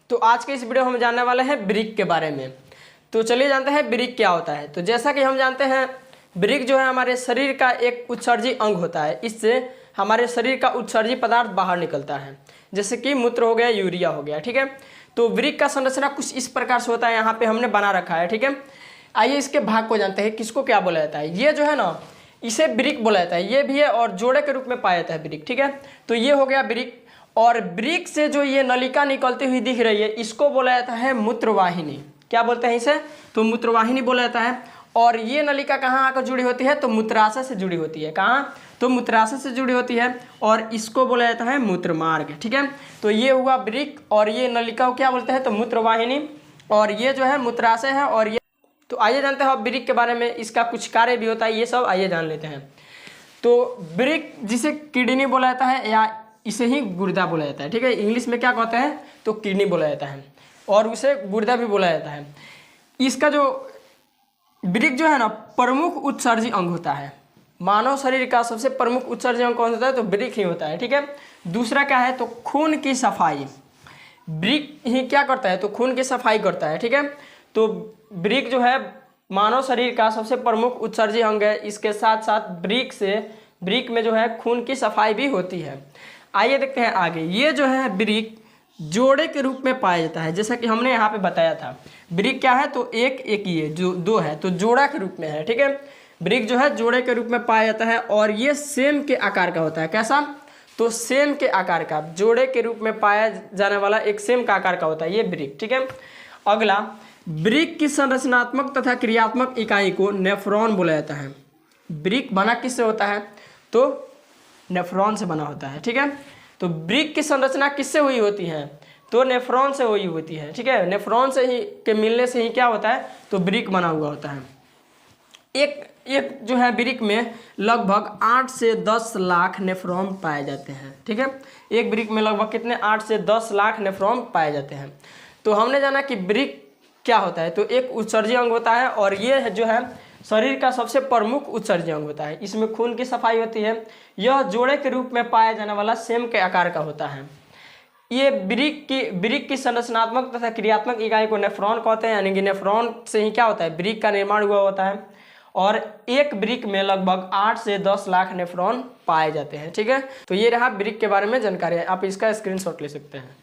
तो आज के इस वीडियो में हम जानने वाले हैं वृक्क के बारे में। तो चलिए जानते हैं वृक्क क्या होता है। तो जैसा कि हम जानते हैं वृक्क जो है हमारे शरीर का एक उत्सर्जी अंग होता है। इससे हमारे शरीर का उत्सर्जी पदार्थ बाहर निकलता है, जैसे कि मूत्र हो गया, यूरिया हो गया। ठीक है, तो वृक्क का संरचना कुछ इस प्रकार से होता है, यहाँ पे हमने बना रखा है। ठीक है, आइए इसके भाग को जानते हैं, किसको क्या बोला जाता है। ये जो है ना, इसे वृक्क बोला जाता है। ये भी है और जोड़े के रूप में पाया जाता है वृक्क। ठीक है, तो ये हो गया वृक्क। और वृक्क से जो ये नलिका निकलती हुई दिख रही है, इसको बोला जाता है मूत्रवाहिनी। क्या बोलते हैं इसे? तो मूत्रवाहिनी बोला जाता है। और ये नलिका कहाँ आकर जुड़ी होती है? तो मूत्राशय से जुड़ी होती है। कहाँ? तो मूत्राशय से जुड़ी होती है और इसको बोला जाता है मूत्रमार्ग। ठीक है, तो ये हुआ वृक्क और ये नलिका को क्या बोलते हैं? तो मूत्रवाहिनी। और ये जो है मूत्राशय है। और ये तो आइए जानते हैं वृक्क के बारे में, इसका कुछ कार्य भी होता है, ये सब आइए जान लेते हैं। तो वृक्क जिसे किडनी बोला जाता है या इसे ही गुर्दा बोला जाता है। ठीक है, इंग्लिश में क्या कहते हैं? तो किडनी बोला जाता है और उसे गुर्दा भी बोला जाता है। इसका जो वृक्क जो है ना, प्रमुख उत्सर्जी अंग होता है। मानव शरीर का सबसे प्रमुख उत्सर्जी अंग कौन होता है? तो वृक्क ही होता है। ठीक है, दूसरा क्या है? तो खून की सफाई। वृक्क ही क्या करता है? तो खून की सफाई करता है। ठीक है, तो वृक्क जो है मानव शरीर का सबसे प्रमुख उत्सर्जी अंग है। इसके साथ साथ वृक्क में जो है खून की सफाई भी होती है। आइए देखते हैं आगे। ये जो है वृक्क जोड़े के रूप में पाया जाता है, जैसा कि हमने यहाँ पे बताया था। वृक्क क्या है? तो एक ही है, जो दो है तो जोड़ा के रूप में है। ठीक है, वृक्क जो है जोड़े के रूप में पाया जाता है और ये सेम के आकार का होता है। कैसा? तो सेम के आकार का, जोड़े के रूप में पाया जाने वाला एक सेम का आकार का होता है ये वृक्क। ठीक है, अगला, वृक्क की संरचनात्मक तथा क्रियात्मक इकाई को नेफ्रॉन बोला जाता है। वृक्क बना किससे होता है? तो नेफ्रॉन से बना होता है। ठीक है, तो वृक्क की संरचना किससे हुई होती है? तो नेफ्रॉन से हुई होती है। ठीक है, नेफ्रॉन से ही के मिलने से ही क्या होता है? तो वृक्क बना हुआ होता है। एक जो है वृक्क में लगभग 8 से 10 लाख नेफ्रॉन पाए जाते हैं। ठीक है, एक वृक्क में लगभग कितने? 8 से 10 लाख नेफ्रॉन पाए जाते हैं। तो हमने जाना कि वृक्क क्या होता है, तो एक उत्सर्जी अंग होता है और ये जो है शरीर का सबसे प्रमुख उत्सर्जी अंग होता है। इसमें खून की सफाई होती है। यह जोड़े के रूप में पाया जाने वाला सेम के आकार का होता है। ये वृक्क की संरचनात्मक तथा क्रियात्मक इकाई को नेफ्रॉन कहते हैं, यानी कि नेफ्रॉन से ही क्या होता है? वृक्क का निर्माण हुआ होता है। और एक वृक्क में लगभग 8 से 10 लाख नेफ्रॉन पाए जाते हैं। ठीक है, तो ये रहा वृक्क के बारे में जानकारी। आप इसका स्क्रीनशॉट ले सकते हैं।